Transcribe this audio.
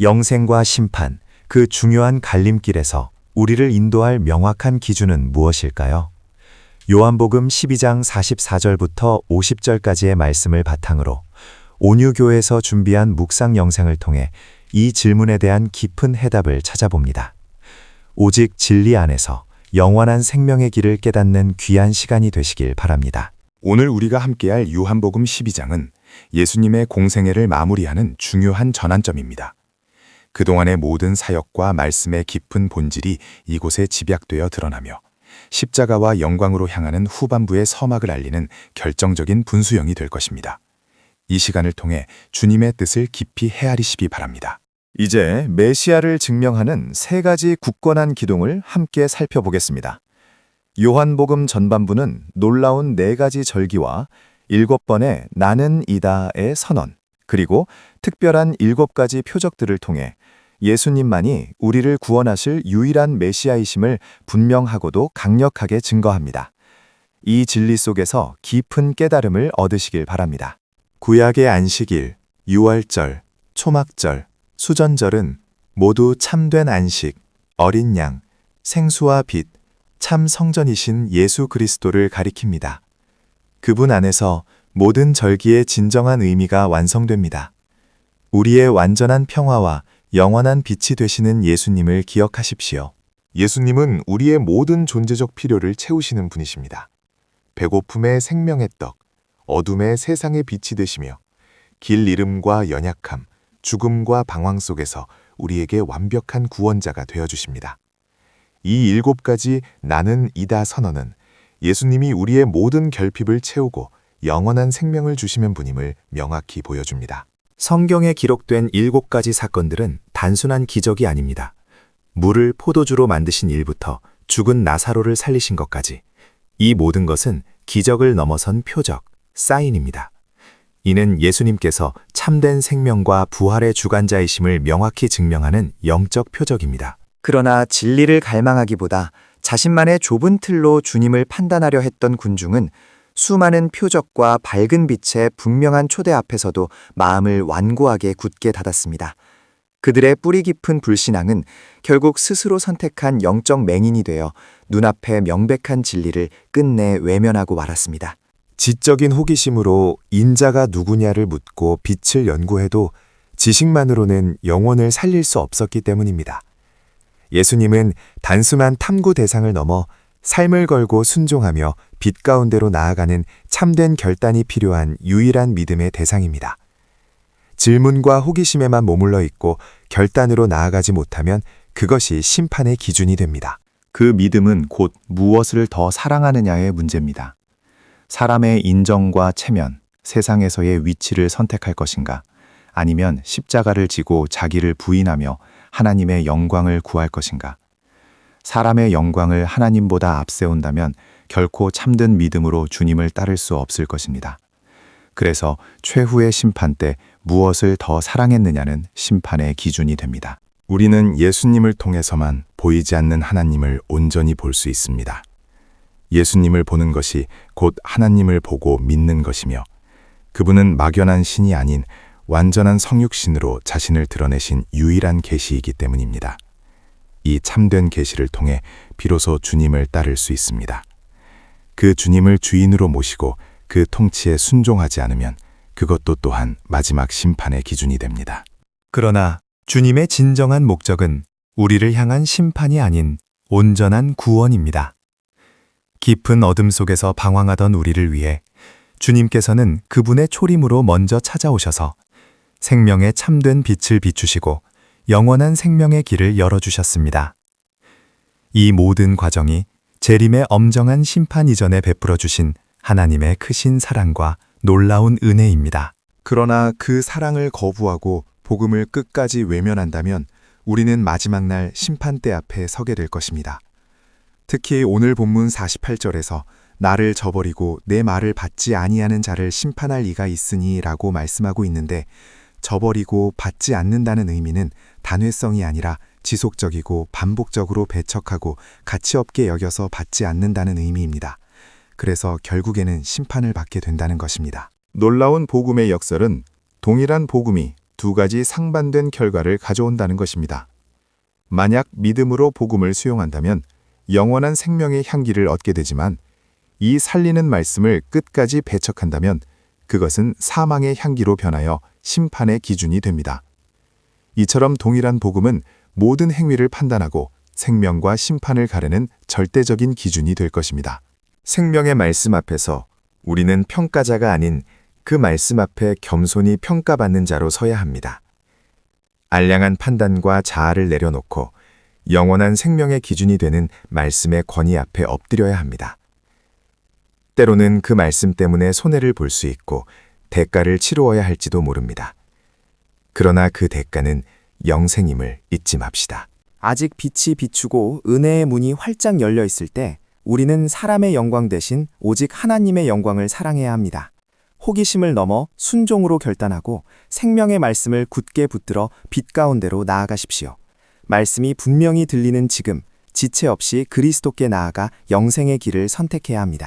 영생과 심판, 그 중요한 갈림길에서 우리를 인도할 명확한 기준은 무엇일까요? 요한복음 12장 44절부터 50절까지의 말씀을 바탕으로 온유교에서 준비한 묵상 영상을 통해 이 질문에 대한 깊은 해답을 찾아봅니다. 오직 진리 안에서 영원한 생명의 길을 깨닫는 귀한 시간이 되시길 바랍니다. 오늘 우리가 함께할 요한복음 12장은 예수님의 공생애를 마무리하는 중요한 전환점입니다. 그동안의 모든 사역과 말씀의 깊은 본질이 이곳에 집약되어 드러나며 십자가와 영광으로 향하는 후반부의 서막을 알리는 결정적인 분수령이 될 것입니다. 이 시간을 통해 주님의 뜻을 깊이 헤아리시기 바랍니다. 이제 메시아를 증명하는 세 가지 굳건한 기둥을 함께 살펴보겠습니다. 요한복음 전반부는 놀라운 네 가지 절기와 7번의 나는 이다의 선언, 그리고 특별한 7가지 표적들을 통해 예수님만이 우리를 구원하실 유일한 메시아이심을 분명하고도 강력하게 증거합니다. 이 진리 속에서 깊은 깨달음을 얻으시길 바랍니다. 구약의 안식일, 유월절, 초막절, 수전절은 모두 참된 안식, 어린 양, 생수와 빛, 참 성전이신 예수 그리스도를 가리킵니다. 그분 안에서 모든 절기의 진정한 의미가 완성됩니다. 우리의 완전한 평화와 영원한 빛이 되시는 예수님을 기억하십시오. 예수님은 우리의 모든 존재적 필요를 채우시는 분이십니다. 배고픔의 생명의 떡, 어둠의 세상의 빛이 되시며 길 잃음과 연약함, 죽음과 방황 속에서 우리에게 완벽한 구원자가 되어주십니다. 이 7가지 나는 이다 선언은 예수님이 우리의 모든 결핍을 채우고 영원한 생명을 주시는 분임을 명확히 보여줍니다. 성경에 기록된 7가지 사건들은 단순한 기적이 아닙니다. 물을 포도주로 만드신 일부터 죽은 나사로를 살리신 것까지 이 모든 것은 기적을 넘어선 표적, 사인입니다. 이는 예수님께서 참된 생명과 부활의 주관자이심을 명확히 증명하는 영적 표적입니다. 그러나 진리를 갈망하기보다 자신만의 좁은 틀로 주님을 판단하려 했던 군중은 수많은 표적과 밝은 빛의 분명한 초대 앞에서도 마음을 완고하게 굳게 닫았습니다. 그들의 뿌리 깊은 불신앙은 결국 스스로 선택한 영적 맹인이 되어 눈앞의 명백한 진리를 끝내 외면하고 말았습니다. 지적인 호기심으로 인자가 누구냐를 묻고 빛을 연구해도 지식만으로는 영혼을 살릴 수 없었기 때문입니다. 예수님은 단순한 탐구 대상을 넘어 삶을 걸고 순종하며 빛 가운데로 나아가는 참된 결단이 필요한 유일한 믿음의 대상입니다. 질문과 호기심에만 머물러 있고 결단으로 나아가지 못하면 그것이 심판의 기준이 됩니다. 그 믿음은 곧 무엇을 더 사랑하느냐의 문제입니다. 사람의 인정과 체면, 세상에서의 위치를 선택할 것인가, 아니면 십자가를 지고 자기를 부인하며 하나님의 영광을 구할 것인가. 사람의 영광을 하나님보다 앞세운다면 결코 참된 믿음으로 주님을 따를 수 없을 것입니다. 그래서 최후의 심판 때 무엇을 더 사랑했느냐는 심판의 기준이 됩니다. 우리는 예수님을 통해서만 보이지 않는 하나님을 온전히 볼 수 있습니다. 예수님을 보는 것이 곧 하나님을 보고 믿는 것이며 그분은 막연한 신이 아닌 완전한 성육신으로 자신을 드러내신 유일한 계시이기 때문입니다. 이 참된 계시를 통해 비로소 주님을 따를 수 있습니다. 그 주님을 주인으로 모시고 그 통치에 순종하지 않으면 그것도 또한 마지막 심판의 기준이 됩니다. 그러나 주님의 진정한 목적은 우리를 향한 심판이 아닌 온전한 구원입니다. 깊은 어둠 속에서 방황하던 우리를 위해 주님께서는 그분의 초림으로 먼저 찾아오셔서 생명의 참된 빛을 비추시고 영원한 생명의 길을 열어주셨습니다. 이 모든 과정이 재림의 엄정한 심판 이전에 베풀어 주신 하나님의 크신 사랑과 놀라운 은혜입니다. 그러나 그 사랑을 거부하고 복음을 끝까지 외면한다면 우리는 마지막 날 심판대 앞에 서게 될 것입니다. 특히 오늘 본문 48절에서 나를 저버리고 내 말을 받지 아니하는 자를 심판할 이가 있으니 라고 말씀하고 있는데 저버리고 받지 않는다는 의미는 단회성이 아니라 지속적이고 반복적으로 배척하고 가치없게 여겨서 받지 않는다는 의미입니다. 그래서 결국에는 심판을 받게 된다는 것입니다. 놀라운 복음의 역설은 동일한 복음이 두 가지 상반된 결과를 가져온다는 것입니다. 만약 믿음으로 복음을 수용한다면 영원한 생명의 향기를 얻게 되지만 이 살리는 말씀을 끝까지 배척한다면 그것은 사망의 향기로 변하여 심판의 기준이 됩니다. 이처럼 동일한 복음은 모든 행위를 판단하고 생명과 심판을 가르는 절대적인 기준이 될 것입니다. 생명의 말씀 앞에서 우리는 평가자가 아닌 그 말씀 앞에 겸손히 평가받는 자로 서야 합니다. 알량한 판단과 자아를 내려놓고 영원한 생명의 기준이 되는 말씀의 권위 앞에 엎드려야 합니다. 때로는 그 말씀 때문에 손해를 볼 수 있고 대가를 치루어야 할지도 모릅니다. 그러나 그 대가는 영생임을 잊지 맙시다. 아직 빛이 비추고 은혜의 문이 활짝 열려 있을 때 우리는 사람의 영광 대신 오직 하나님의 영광을 사랑해야 합니다. 호기심을 넘어 순종으로 결단하고 생명의 말씀을 굳게 붙들어 빛 가운데로 나아가십시오. 말씀이 분명히 들리는 지금 지체 없이 그리스도께 나아가 영생의 길을 선택해야 합니다.